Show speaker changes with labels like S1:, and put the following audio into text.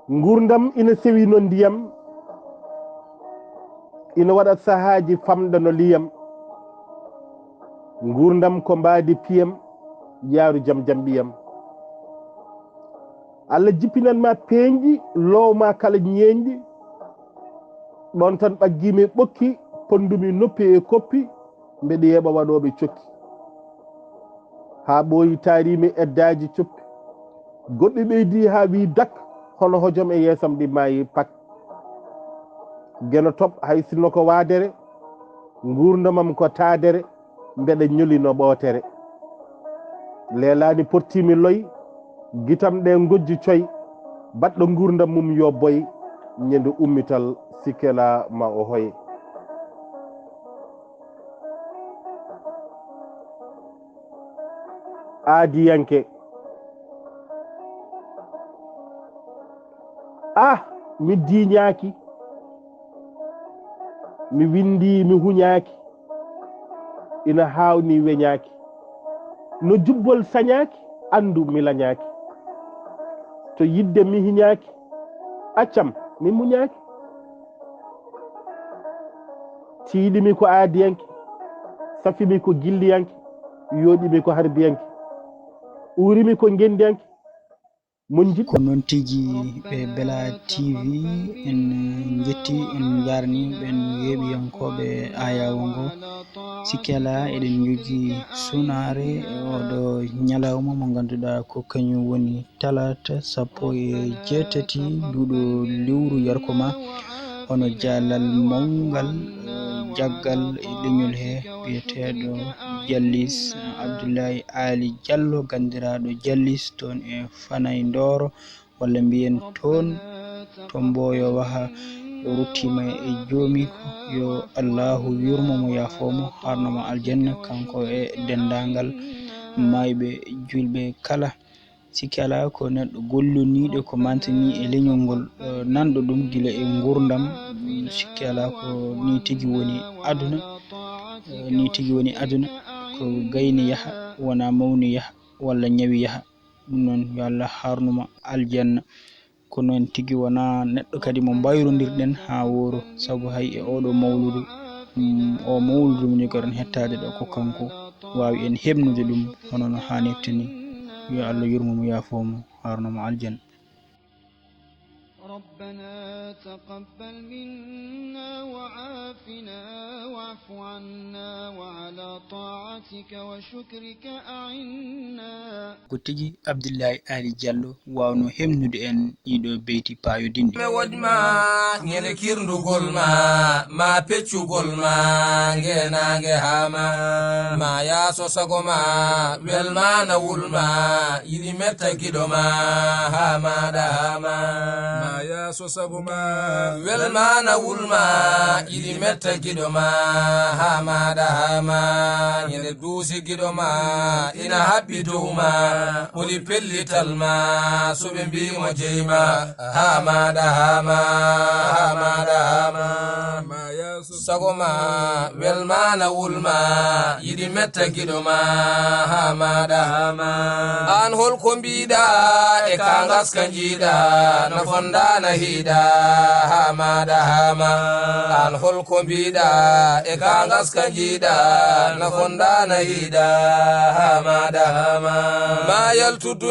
S1: gurdam ina sewi no ndiyam ina waɗa sahaji famɗa no liyam gurdam ko mbadi piyam yaaru jam ɓiyam Allah jippinanma peeñɗi lowma kala ñeeñɗi ɗon tan ɓaggimi ɓokki pondumi noppi e koppi mbeɗa yeeɓa waɗoɓe cokki ha ɓooyi taarimi eddaji coppi goɗɗo ɓeydi ha wi dak hono hojom e yeesam ɗi maayi pak geno toɓ hay sinno ko waadere gurdamam ko taadere mbeɗa ñolino ɓootere leelani portimi loy guitam ɗe gojji coy baɗɗo gurdam mum yo boy ñande ummital sikkela ma o hoye aadiyanke mi diñaaki mi windi mi huñaaki ina hawni weñaaki no jubbol sañaaki andu mi lañaaki to yidde mi hiñaaki accam mi muñaaki tiiɗimi ko aadiyanke safimi ko gilliyanke yooɗimi ko harbiyanke uurimi ko gendiyanke
S2: ko noon tigi ɓe Bela TV en jetti en jarni ɓen yeeɓiyankoɓe ayawo ngo sikkela eɗen jogui sunare oɗo ñalawma mo ganduɗa ko kañum woni talata 18 nduɗo lewru yarkoma hono jalal mawgal jaggal e leñol he biyeteɗo Jallis Abdoulaye Ali Diallo gandiraɗo Jallis toon e Fanay Ndoro walla mbiyen toon to Mboyo Waha ruttima e jomiko yo Allahu yurmomo yafomo harnamo aljanna kanko e dendagal mayɓe julɓe kala sikki ala ko neɗɗo golloniɗo ko mantani e leñol ngol nanɗo ɗum gila e gurdam sikki ala ko ni tigui woni aduna ni tigui woni aduna ko gayni yaaha wona mawni yaaha walla ñawi yaaha ɗum noon yo Allah harnuma aljanna ko noon tigui wona neɗɗo kadi mo bayrodirɗen ha woro saabu hay e oɗo mawludu o mawludu mo jogoɗen hettade ɗo ko kanko wawi en hebnude ɗum hono no hannirta ni yo Allah yurmomo yafomo harnomo aljanna
S3: ربنا تقبل منا وعافنا واعف عنا وعلى طاعتك وشكرك أعنا
S2: gotigi Abdoulaye Ali Diallo wawno hemnude en ɗiɗo beyti payodinde
S4: me wodma ñele kirndugol ma peccugol ma ngenage hama ma yaso sago ma welma na wulma yiɗi metta giɗo ma hamaɗa hama yaso sago ma welma na wulma yiɗi metta giɗo ma hamaɗa hama ñele duusi giɗo ma ina haɓɓi dow ma woni pellital ma soɓe mbimo jeyma hamaɗa hama hamaɗa hama sago ma welma na wulma yiɗi metta giɗo ma hamaɗa hama an holko mbiɗa e ka gaska jiiɗa na fondana hiiɗa hamaɗa hama an holko mbiɗa e ka gaska jiiɗa na fondana hiiɗa hamaɗa hama ma yaltudu